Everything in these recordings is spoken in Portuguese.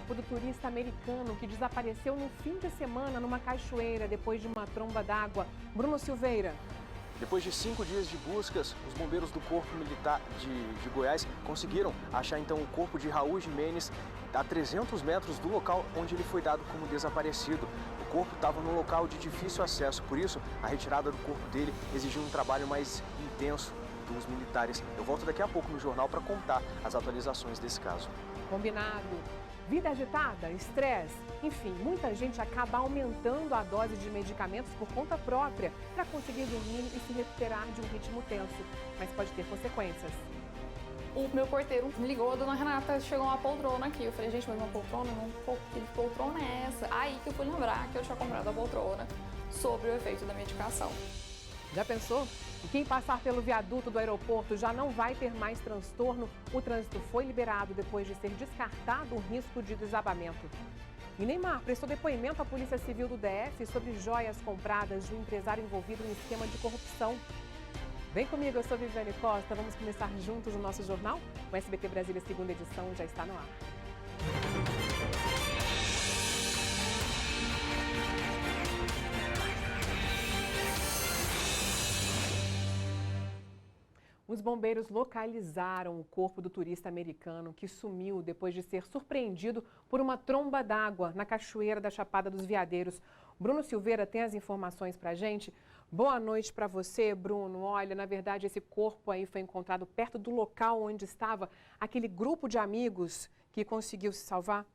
corpo do turista americano que desapareceu no fim de semana numa cachoeira depois de uma tromba d'água. Bruno Silveira. Depois de 5 dias de buscas, os bombeiros do Corpo Militar de Goiás conseguiram achar então o corpo de Raul Jimenez a 300 metros do local onde ele foi dado como desaparecido. O corpo estava num local de difícil acesso, por isso a retirada do corpo dele exigiu um trabalho mais intenso dos militares. Eu volto daqui a pouco no jornal para contar as atualizações desse caso. Combinado. Vida agitada, estresse, enfim, muita gente acaba aumentando a dose de medicamentos por conta própria para conseguir dormir e se recuperar de um ritmo tenso, mas pode ter consequências. O meu porteiro me ligou, dona Renata, chegou uma poltrona aqui. Eu falei, gente, mas uma poltrona? Que poltrona é essa? Aí que eu fui lembrar que eu tinha comprado a poltrona sobre o efeito da medicação. Já pensou? E quem passar pelo viaduto do aeroporto já não vai ter mais transtorno. O trânsito foi liberado depois de ser descartado o risco de desabamento. E Neymar prestou depoimento à Polícia Civil do DF sobre joias compradas de um empresário envolvido em esquema de corrupção. Vem comigo, eu sou Viviane Costa. Vamos começar juntos o nosso jornal? O SBT Brasília, segunda edição, já está no ar. Os bombeiros localizaram o corpo do turista americano que sumiu depois de ser surpreendido por uma tromba d'água na cachoeira da Chapada dos Veadeiros. Bruno Silveira tem as informações pra gente. Boa noite para você, Bruno. Olha, na verdade, esse corpo aí foi encontrado perto do local onde estava aquele grupo de amigos que conseguiu se salvar.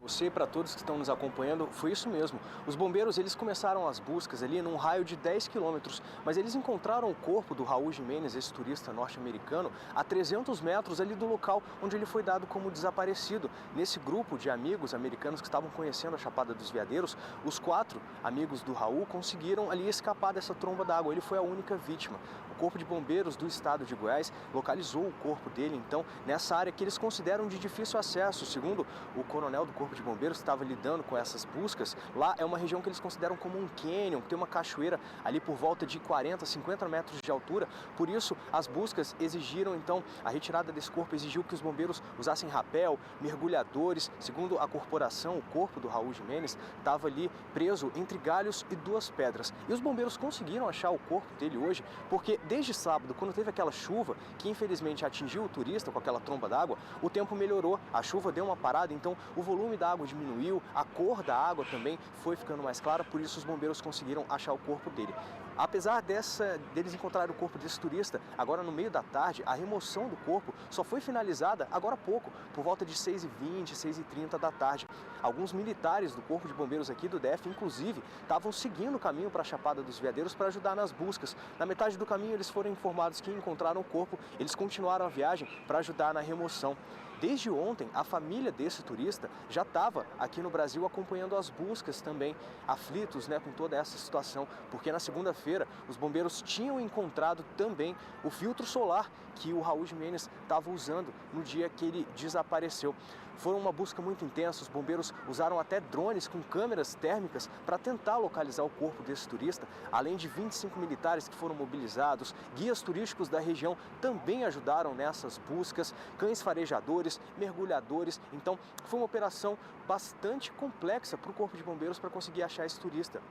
Você e para todos que estão nos acompanhando, foi isso mesmo. Os bombeiros eles começaram as buscas ali num raio de 10 quilômetros, mas eles encontraram o corpo do Raul Jimenez, esse turista norte-americano, a 300 metros ali do local onde ele foi dado como desaparecido. Nesse grupo de amigos americanos que estavam conhecendo a Chapada dos Veadeiros, os 4 amigos do Raul conseguiram ali escapar dessa tromba d'água. Ele foi a única vítima. O Corpo de Bombeiros do estado de Goiás localizou o corpo dele, então, nessa área que eles consideram de difícil acesso. Segundo o coronel do Corpo de Bombeiros que estava lidando com essas buscas, lá é uma região que eles consideram como um cânion, que tem uma cachoeira ali por volta de 40, 50 metros de altura. Por isso, as buscas exigiram, então, a retirada desse corpo exigiu que os bombeiros usassem rapel, mergulhadores. Segundo a corporação, o corpo do Raul Jimenez estava ali preso entre galhos e 2 pedras. E os bombeiros conseguiram achar o corpo dele hoje, porque desde sábado, quando teve aquela chuva que infelizmente atingiu o turista com aquela tromba d'água, o tempo melhorou, a chuva deu uma parada, então o volume da água diminuiu, a cor da água também foi ficando mais clara, por isso os bombeiros conseguiram achar o corpo dele. Apesar deles encontrarem o corpo desse turista, agora no meio da tarde, a remoção do corpo só foi finalizada agora há pouco, por volta de 6h20, 6h30 da tarde. Alguns militares do Corpo de Bombeiros aqui do DF, inclusive, estavam seguindo o caminho para a Chapada dos Veadeiros para ajudar nas buscas. Na metade do caminho, eles foram informados que encontraram o corpo, eles continuaram a viagem para ajudar na remoção. Desde ontem, a família desse turista já estava aqui no Brasil acompanhando as buscas também, aflitos, com toda essa situação, porque na segunda-feira os bombeiros tinham encontrado também o filtro solar que o Raul Jimenez estava usando no dia que ele desapareceu. Foi uma busca muito intensa, os bombeiros usaram até drones com câmeras térmicas para tentar localizar o corpo desse turista, além de 25 militares que foram mobilizados, guias turísticos da região também ajudaram nessas buscas, cães farejadores, mergulhadores. Então, foi uma operação bastante complexa para o Corpo de Bombeiros para conseguir achar esse turista.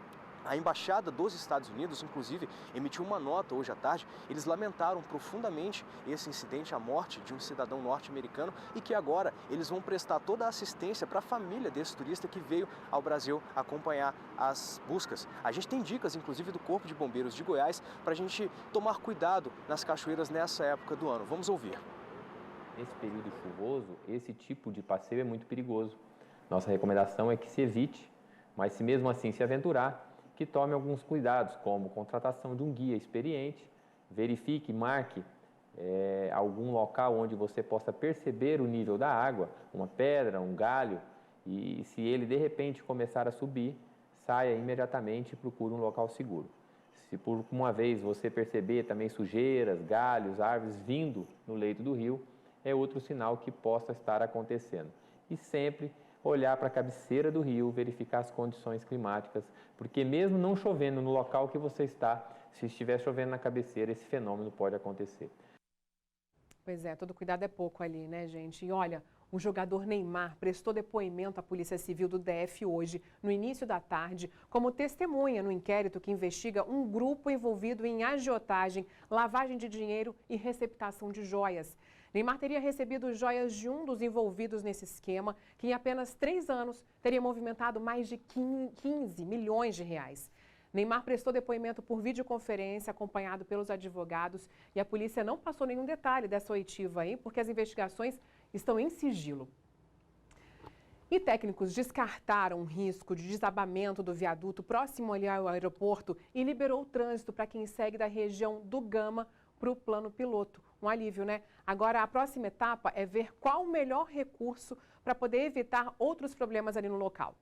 A Embaixada dos Estados Unidos, inclusive, emitiu uma nota hoje à tarde. Eles lamentaram profundamente esse incidente, a morte de um cidadão norte-americano, e que agora eles vão prestar toda a assistência para a família desse turista que veio ao Brasil acompanhar as buscas. A gente tem dicas, inclusive, do Corpo de Bombeiros de Goiás para a gente tomar cuidado nas cachoeiras nessa época do ano. Vamos ouvir. Nesse período chuvoso, esse tipo de passeio é muito perigoso. Nossa recomendação é que se evite, mas se mesmo assim se aventurar, que tome alguns cuidados, como contratação de um guia experiente, verifique, marque algum local onde você possa perceber o nível da água, uma pedra, um galho, e se ele de repente começar a subir, saia imediatamente e procure um local seguro. Se por uma vez você perceber também sujeiras, galhos, árvores vindo no leito do rio, é outro sinal que possa estar acontecendo. E sempre olhar para a cabeceira do rio, verificar as condições climáticas, porque mesmo não chovendo no local que você está, se estiver chovendo na cabeceira, esse fenômeno pode acontecer. Pois é, todo cuidado é pouco ali, né, gente? E olha, O jogador Neymar prestou depoimento à Polícia Civil do DF hoje, no início da tarde, como testemunha no inquérito que investiga um grupo envolvido em agiotagem, lavagem de dinheiro e receptação de joias. Neymar teria recebido joias de um dos envolvidos nesse esquema, que em apenas 3 anos teria movimentado mais de 15 milhões de reais. Neymar prestou depoimento por videoconferência, acompanhado pelos advogados, e a polícia não passou nenhum detalhe dessa oitiva aí, porque as investigações estão em sigilo. E técnicos descartaram o risco de desabamento do viaduto próximo ali ao aeroporto e liberou o trânsito para quem segue da região do Gama para o plano piloto. Um alívio, né? Agora, a próxima etapa é ver qual o melhor recurso para poder evitar outros problemas ali no local.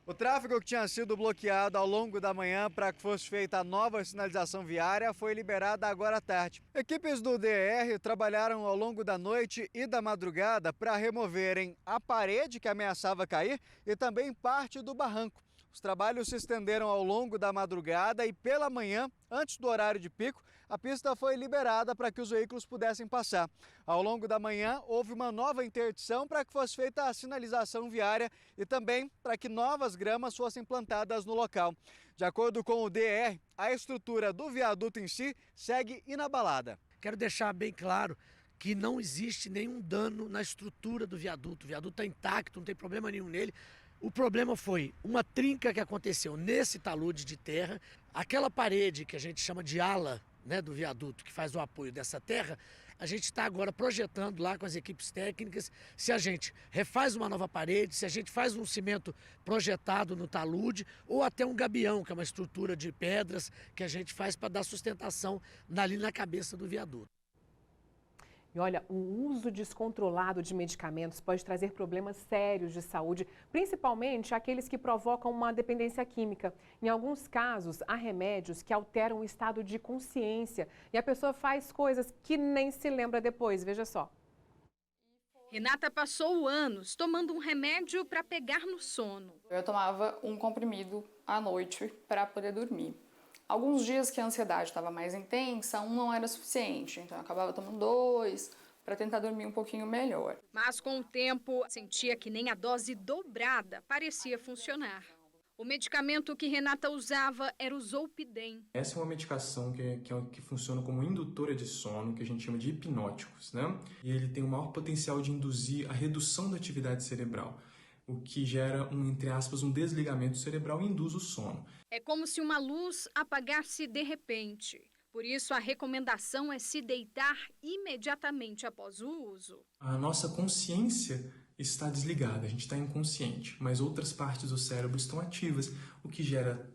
O tráfego que tinha sido bloqueado ao longo da manhã para que fosse feita a nova sinalização viária foi liberado agora à tarde. Equipes do DR trabalharam ao longo da noite e da madrugada para removerem a parede que ameaçava cair e também parte do barranco. Os trabalhos se estenderam ao longo da madrugada e pela manhã, antes do horário de pico, a pista foi liberada para que os veículos pudessem passar. Ao longo da manhã, houve uma nova interdição para que fosse feita a sinalização viária e também para que novas gramas fossem plantadas no local. De acordo com o DR, a estrutura do viaduto em si segue inabalada. Quero deixar bem claro que não existe nenhum dano na estrutura do viaduto. O viaduto está intacto, não tem problema nenhum nele. O problema foi uma trinca que aconteceu nesse talude de terra. Aquela parede que a gente chama de ala, né, do viaduto, que faz o apoio dessa terra, a gente está agora projetando lá com as equipes técnicas se a gente refaz uma nova parede, se a gente faz um cimento projetado no talude ou até um gabião, que é uma estrutura de pedras que a gente faz para dar sustentação ali na cabeça do viaduto. E olha, o uso descontrolado de medicamentos pode trazer problemas sérios de saúde, principalmente aqueles que provocam uma dependência química. Em alguns casos, há remédios que alteram o estado de consciência e a pessoa faz coisas que nem se lembra depois, veja só. Renata passou anos tomando um remédio para pegar no sono. Eu tomava um comprimido à noite para poder dormir. Alguns dias que a ansiedade estava mais intensa, um não era suficiente, então eu acabava tomando 2 para tentar dormir um pouquinho melhor. Mas com o tempo, sentia que nem a dose dobrada parecia funcionar. O medicamento que Renata usava era o Zolpidem. Essa é uma medicação que funciona como indutora de sono, que a gente chama de hipnóticos, né? E ele tem o maior potencial de induzir a redução da atividade cerebral, o que gera entre aspas, um desligamento cerebral e induz o sono. É como se uma luz apagasse de repente. Por isso, a recomendação é se deitar imediatamente após o uso. A nossa consciência está desligada, a gente está inconsciente, mas outras partes do cérebro estão ativas, o que gera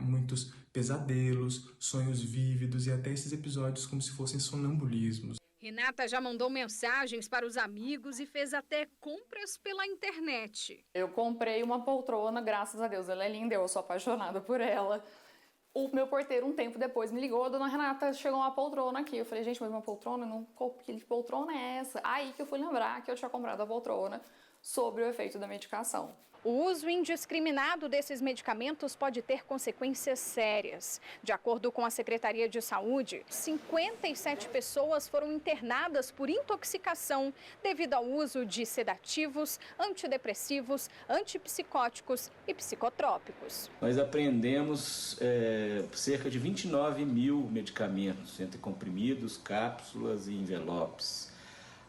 muitos pesadelos, sonhos vívidos e até esses episódios como se fossem sonambulismos. Renata já mandou mensagens para os amigos e fez até compras pela internet. Eu comprei uma poltrona, graças a Deus, ela é linda, eu sou apaixonada por ela. O meu porteiro, um tempo depois, me ligou, dona Renata, chegou uma poltrona aqui. Eu falei, gente, mas uma poltrona? Não, que poltrona é essa? Aí que eu fui lembrar que eu tinha comprado a poltrona sobre o efeito da medicação. O uso indiscriminado desses medicamentos pode ter consequências sérias. De acordo com a Secretaria de Saúde, 57 pessoas foram internadas por intoxicação devido ao uso de sedativos, antidepressivos, antipsicóticos e psicotrópicos. Nós apreendemos cerca de 29 mil medicamentos, entre comprimidos, cápsulas e envelopes.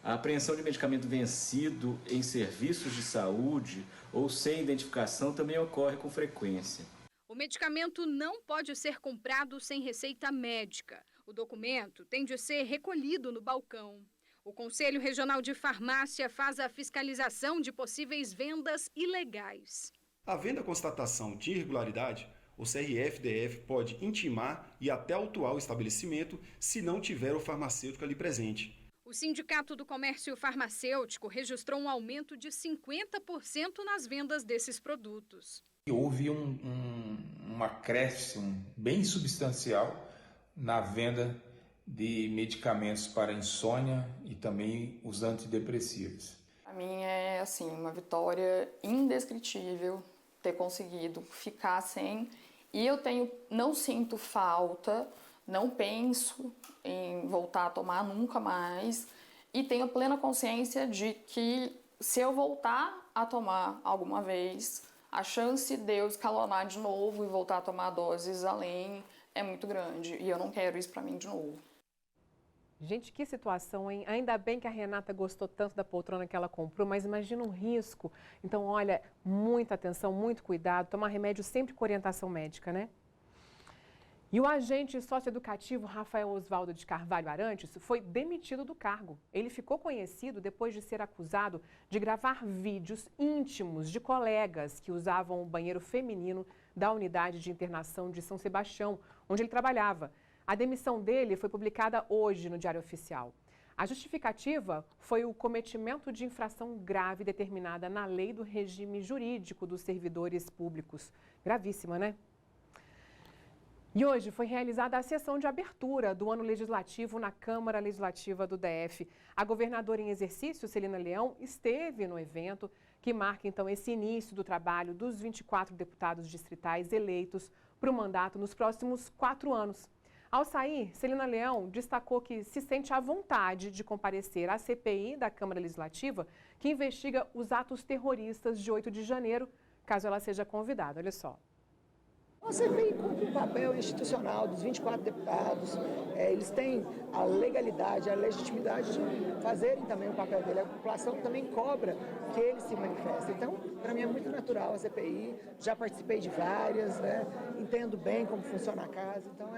A apreensão de medicamento vencido em serviços de saúde ou sem identificação também ocorre com frequência. O medicamento não pode ser comprado sem receita médica. O documento tem de ser recolhido no balcão. O Conselho Regional de Farmácia faz a fiscalização de possíveis vendas ilegais. Havendo a constatação de irregularidade, o CRF-DF pode intimar e até autuar o estabelecimento se não tiver o farmacêutico ali presente. O Sindicato do Comércio Farmacêutico registrou um aumento de 50% nas vendas desses produtos. Houve um acréscimo bem substancial na venda de medicamentos para insônia e também os antidepressivos. Para mim é assim, uma vitória indescritível ter conseguido ficar sem. E não sinto falta, não penso em voltar a tomar nunca mais. E tenho plena consciência de que se eu voltar a tomar alguma vez, a chance de eu escalonar de novo e voltar a tomar doses além é muito grande. E eu não quero isso para mim de novo. Gente, que situação, hein? Ainda bem que a Renata gostou tanto da poltrona que ela comprou, mas imagina um risco. Então, olha, muita atenção, muito cuidado, tomar remédio sempre com orientação médica, né? E o agente socioeducativo Rafael Osvaldo de Carvalho Arantes foi demitido do cargo. Ele ficou conhecido depois de ser acusado de gravar vídeos íntimos de colegas que usavam o banheiro feminino da unidade de internação de São Sebastião, onde ele trabalhava. A demissão dele foi publicada hoje no Diário Oficial. A justificativa foi o cometimento de infração grave determinada na lei do regime jurídico dos servidores públicos. Gravíssima, né? E hoje foi realizada a sessão de abertura do ano legislativo na Câmara Legislativa do DF. A governadora em exercício, Celina Leão, esteve no evento que marca então esse início do trabalho dos 24 deputados distritais eleitos para o mandato nos próximos 4 anos. Ao sair, Celina Leão destacou que se sente à vontade de comparecer à CPI da Câmara Legislativa, que investiga os atos terroristas de 8 de janeiro, caso ela seja convidada. Olha só. A CPI cumpre o papel institucional dos 24 deputados, eles têm a legalidade, a legitimidade de fazerem também o papel dele. A população também cobra que eles se manifestem. Então, para mim é muito natural a CPI, já participei de várias, né? Entendo bem como funciona a casa, então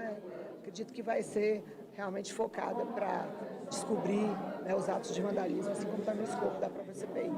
acredito que vai ser realmente focada para descobrir, né, os atos de vandalismo, assim como está no escopo da própria CPI.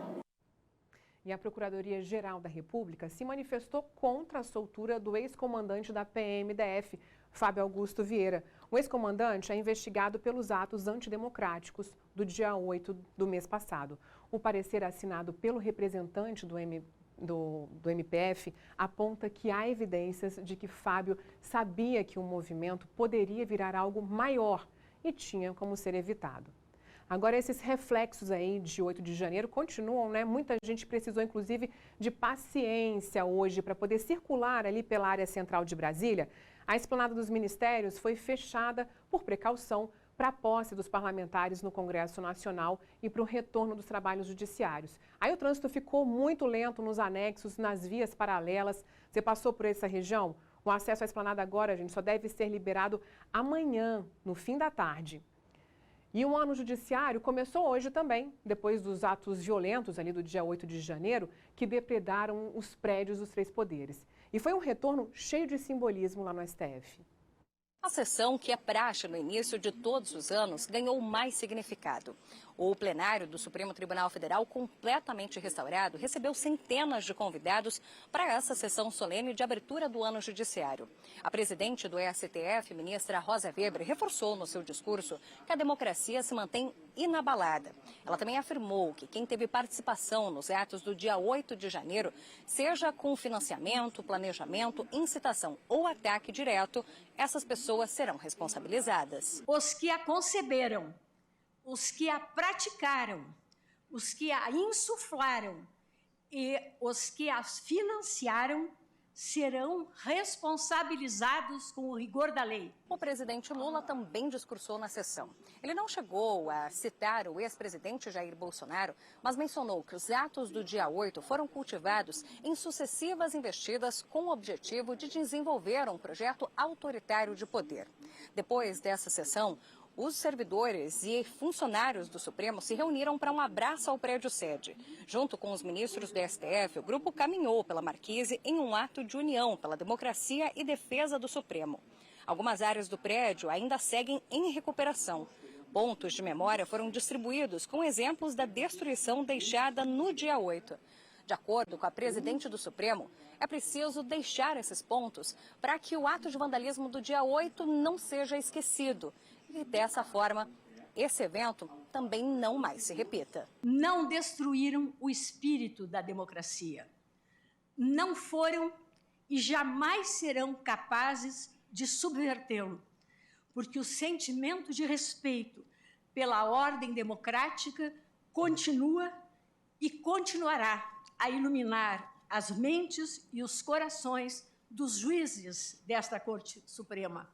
E a Procuradoria-Geral da República se manifestou contra a soltura do ex-comandante da PMDF, Fábio Augusto Vieira. O ex-comandante é investigado pelos atos antidemocráticos do dia 8 do mês passado. O parecer assinado pelo representante do MPF aponta que há evidências de que Fábio sabia que o movimento poderia virar algo maior e tinha como ser evitado. Agora, esses reflexos aí de 8 de janeiro continuam, né? Muita gente precisou, inclusive, de paciência hoje para poder circular ali pela área central de Brasília. A esplanada dos ministérios foi fechada por precaução para a posse dos parlamentares no Congresso Nacional e para o retorno dos trabalhos judiciários. Aí o trânsito ficou muito lento nos anexos, nas vias paralelas. Você passou por essa região? O acesso à esplanada agora, gente, só deve ser liberado amanhã, no fim da tarde. E o ano judiciário começou hoje também, depois dos atos violentos ali do dia 8 de janeiro, que depredaram os prédios dos 3 poderes. E foi um retorno cheio de simbolismo lá no STF. A sessão, que é praxe no início de todos os anos, ganhou mais significado. O plenário do Supremo Tribunal Federal, completamente restaurado, recebeu centenas de convidados para essa sessão solene de abertura do ano judiciário. A presidente do STF, ministra Rosa Weber, reforçou no seu discurso que a democracia se mantém inabalada. Ela também afirmou que quem teve participação nos atos do dia 8 de janeiro, seja com financiamento, planejamento, incitação ou ataque direto, essas pessoas serão responsabilizadas. Os que a conceberam, os que a praticaram, os que a insuflaram e os que a financiaram serão responsabilizados com o rigor da lei. O presidente Lula também discursou na sessão. Ele não chegou a citar o ex-presidente Jair Bolsonaro, mas mencionou que os atos do dia 8 foram cultivados em sucessivas investidas com o objetivo de desenvolver um projeto autoritário de poder. Depois dessa sessão, os servidores e funcionários do Supremo se reuniram para um abraço ao prédio sede. Junto com os ministros do STF, o grupo caminhou pela Marquise em um ato de união pela democracia e defesa do Supremo. Algumas áreas do prédio ainda seguem em recuperação. Pontos de memória foram distribuídos com exemplos da destruição deixada no dia 8. De acordo com a presidente do Supremo, é preciso deixar esses pontos para que o ato de vandalismo do dia 8 não seja esquecido. E dessa forma, esse evento também não mais se repita. Não destruíram o espírito da democracia. Não foram e jamais serão capazes de subvertê-lo, porque o sentimento de respeito pela ordem democrática continua e continuará a iluminar as mentes e os corações dos juízes desta Corte Suprema.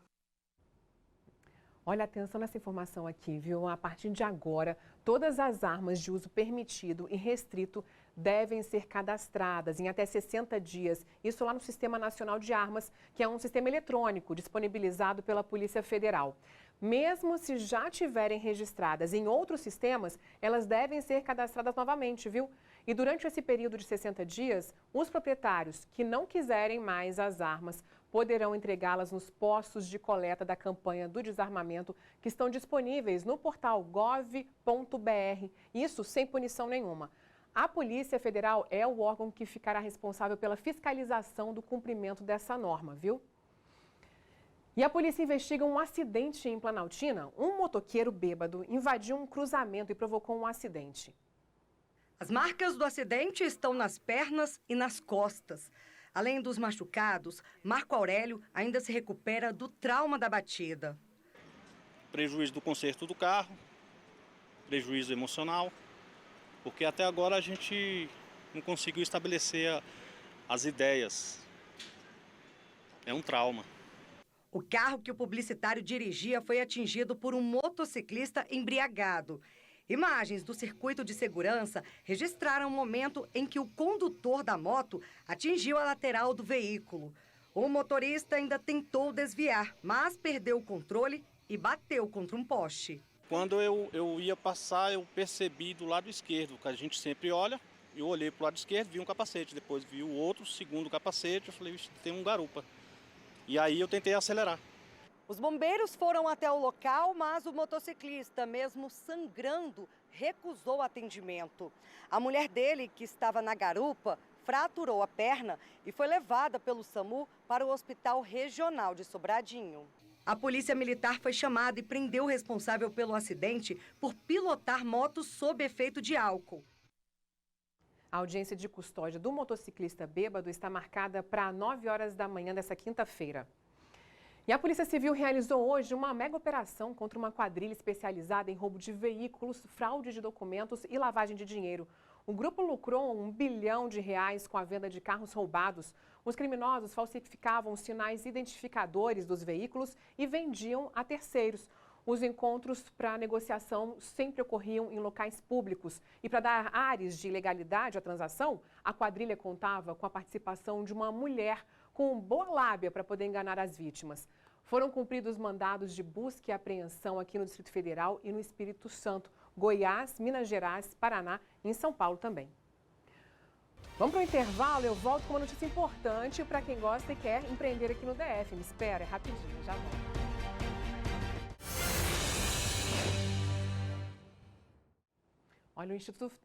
Olha, atenção nessa informação aqui, viu? A partir de agora, todas as armas de uso permitido e restrito devem ser cadastradas em até 60 dias. Isso lá no Sistema Nacional de Armas, que é um sistema eletrônico disponibilizado pela Polícia Federal. Mesmo se já tiverem registradas em outros sistemas, elas devem ser cadastradas novamente, viu? E durante esse período de 60 dias, os proprietários que não quiserem mais as armas poderão entregá-las nos postos de coleta da campanha do desarmamento que estão disponíveis no portal gov.br. Isso sem punição nenhuma. A Polícia Federal é o órgão que ficará responsável pela fiscalização do cumprimento dessa norma, viu? E a polícia investiga um acidente em Planaltina. Um motoqueiro bêbado invadiu um cruzamento e provocou um acidente. As marcas do acidente estão nas pernas e nas costas. Além dos machucados, Marco Aurélio ainda se recupera do trauma da batida. Prejuízo do conserto do carro, prejuízo emocional, porque até agora a gente não conseguiu estabelecer as ideias. É um trauma. O carro que o publicitário dirigia foi atingido por um motociclista embriagado. Imagens do circuito de segurança registraram o momento em que o condutor da moto atingiu a lateral do veículo. O motorista ainda tentou desviar, mas perdeu o controle e bateu contra um poste. Quando eu ia passar, eu percebi do lado esquerdo, que a gente sempre olha, eu olhei para o lado esquerdo, vi um capacete, depois vi o outro, segundo capacete, eu falei, tem um garupa. E aí eu tentei acelerar. Os bombeiros foram até o local, mas o motociclista, mesmo sangrando, recusou atendimento. A mulher dele, que estava na garupa, fraturou a perna e foi levada pelo SAMU para o Hospital Regional de Sobradinho. A polícia militar foi chamada e prendeu o responsável pelo acidente por pilotar moto sob efeito de álcool. A audiência de custódia do motociclista bêbado está marcada para 9 horas da manhã dessa quinta-feira. E a Polícia Civil realizou hoje uma mega operação contra uma quadrilha especializada em roubo de veículos, fraude de documentos e lavagem de dinheiro. O grupo lucrou R$1 bilhão com a venda de carros roubados. Os criminosos falsificavam os sinais identificadores dos veículos e vendiam a terceiros. Os encontros para negociação sempre ocorriam em locais públicos. E para dar ares de ilegalidade à transação, a quadrilha contava com a participação de uma mulher com boa lábia para poder enganar as vítimas. Foram cumpridos mandados de busca e apreensão aqui no Distrito Federal e no Espírito Santo, Goiás, Minas Gerais, Paraná e em São Paulo também. Vamos para o intervalo, eu volto com uma notícia importante para quem gosta e quer empreender aqui no DF. Me espera, é rapidinho, já volto. Olha,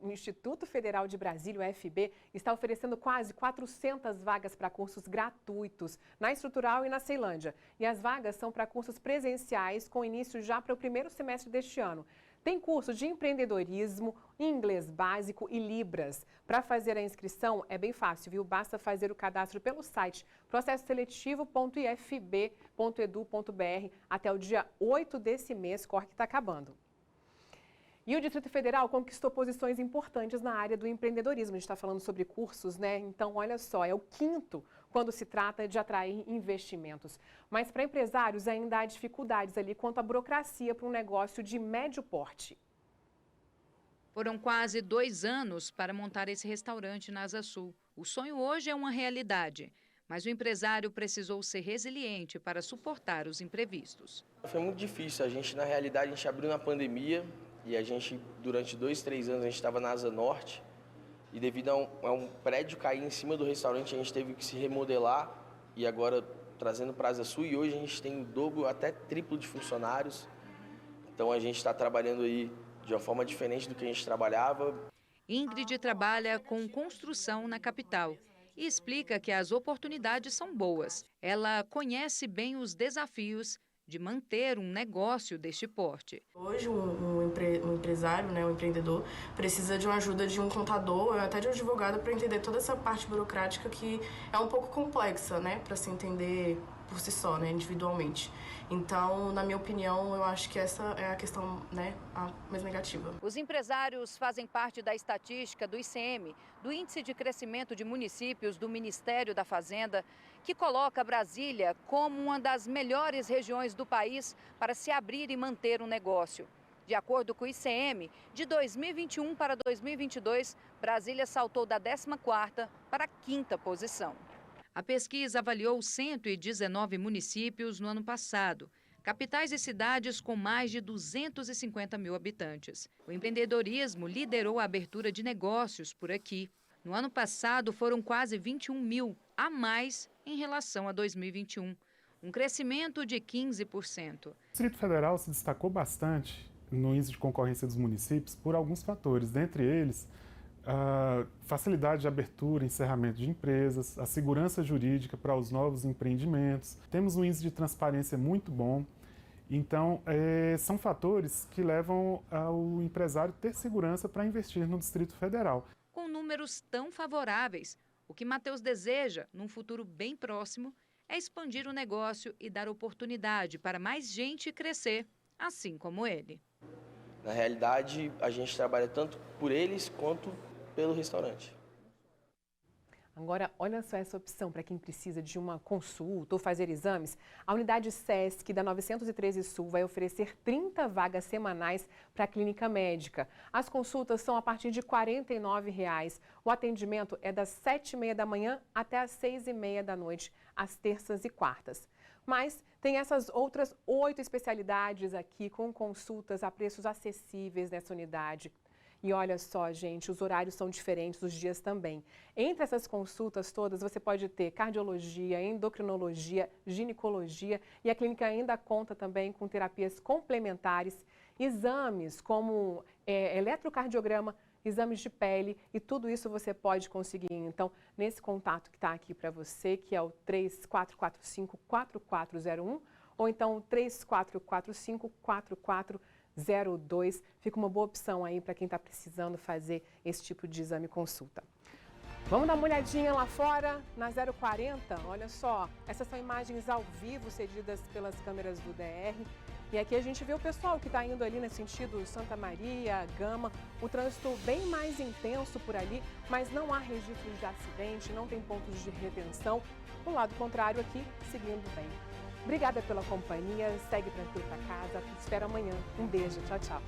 o Instituto Federal de Brasília, o UFB, está oferecendo quase 400 vagas para cursos gratuitos na Estrutural e na Ceilândia. E as vagas são para cursos presenciais com início já para o primeiro semestre deste ano. Tem curso de empreendedorismo, inglês básico e Libras. Para fazer a inscrição é bem fácil, viu? Basta fazer o cadastro pelo site processoseletivo.ifb.edu.br até o dia 8 desse mês, corre que está acabando. E o Distrito Federal conquistou posições importantes na área do empreendedorismo. A gente está falando sobre cursos, né? Então, olha só, é o 5º quando se trata de atrair investimentos. Mas para empresários ainda há dificuldades ali quanto à burocracia para um negócio de médio porte. Foram quase 2 anos para montar esse restaurante na Asa Sul. O sonho hoje é uma realidade, mas o empresário precisou ser resiliente para suportar os imprevistos. Foi muito difícil. Na realidade, a gente abriu na pandemia. E a gente, durante 2, 3 anos, a gente estava na Asa Norte e devido a um prédio cair em cima do restaurante, a gente teve que se remodelar e agora trazendo para a Asa Sul. E hoje a gente tem o dobro, até triplo de funcionários. Então a gente está trabalhando aí de uma forma diferente do que a gente trabalhava. Ingrid trabalha com construção na capital e explica que as oportunidades são boas. Ela conhece bem os desafios de manter um negócio deste porte. Hoje, um empresário, um empreendedor, precisa de uma ajuda de um contador, até de um advogado, para entender toda essa parte burocrática que é um pouco complexa, para se entender por si só, né, individualmente. Então, na minha opinião, eu acho que essa é a questão, né, a mais negativa. Os empresários fazem parte da estatística do ICM, do Índice de Crescimento de Municípios do Ministério da Fazenda, que coloca Brasília como uma das melhores regiões do país para se abrir e manter um negócio. De acordo com o ICM, de 2021 para 2022, Brasília saltou da 14ª para a 5ª posição. A pesquisa avaliou 119 municípios no ano passado, capitais e cidades com mais de 250 mil habitantes. O empreendedorismo liderou a abertura de negócios por aqui. No ano passado, foram quase 21 mil a mais em relação a 2021, um crescimento de 15%. O Distrito Federal se destacou bastante no índice de concorrência dos municípios por alguns fatores, dentre eles a facilidade de abertura e encerramento de empresas, a segurança jurídica para os novos empreendimentos. Temos um índice de transparência muito bom. Então, são fatores que levam ao empresário ter segurança para investir no Distrito Federal. Com números tão favoráveis, o que Matheus deseja, num futuro bem próximo, é expandir o negócio e dar oportunidade para mais gente crescer, assim como ele. Na realidade, a gente trabalha tanto por eles quanto pelo restaurante. Agora, olha só essa opção para quem precisa de uma consulta ou fazer exames. A unidade SESC da 913 Sul vai oferecer 30 vagas semanais para a clínica médica. As consultas são a partir de R$ 49,00. O atendimento é das 7h30 da manhã até as 6h30 da noite, às terças e quartas. Mas tem essas outras 8 especialidades aqui com consultas a preços acessíveis nessa unidade. E olha só, gente, os horários são diferentes, os dias também. Entre essas consultas todas, você pode ter cardiologia, endocrinologia, ginecologia e a clínica ainda conta também com terapias complementares, exames como eletrocardiograma, exames de pele e tudo isso você pode conseguir, então, nesse contato que está aqui para você, que é o 3445-4401 ou então 3445-4402. Fica uma boa opção aí para quem está precisando fazer esse tipo de exame e consulta. Vamos dar uma olhadinha lá fora, na 040, olha só, essas são imagens ao vivo cedidas pelas câmeras do DR. E aqui a gente vê o pessoal que está indo ali no sentido Santa Maria, Gama, o trânsito bem mais intenso por ali, mas não há registros de acidente, não tem pontos de retenção. No lado contrário aqui, seguindo bem. Obrigada pela companhia, segue tranquilo para casa, te espero amanhã. Um beijo, tchau, tchau.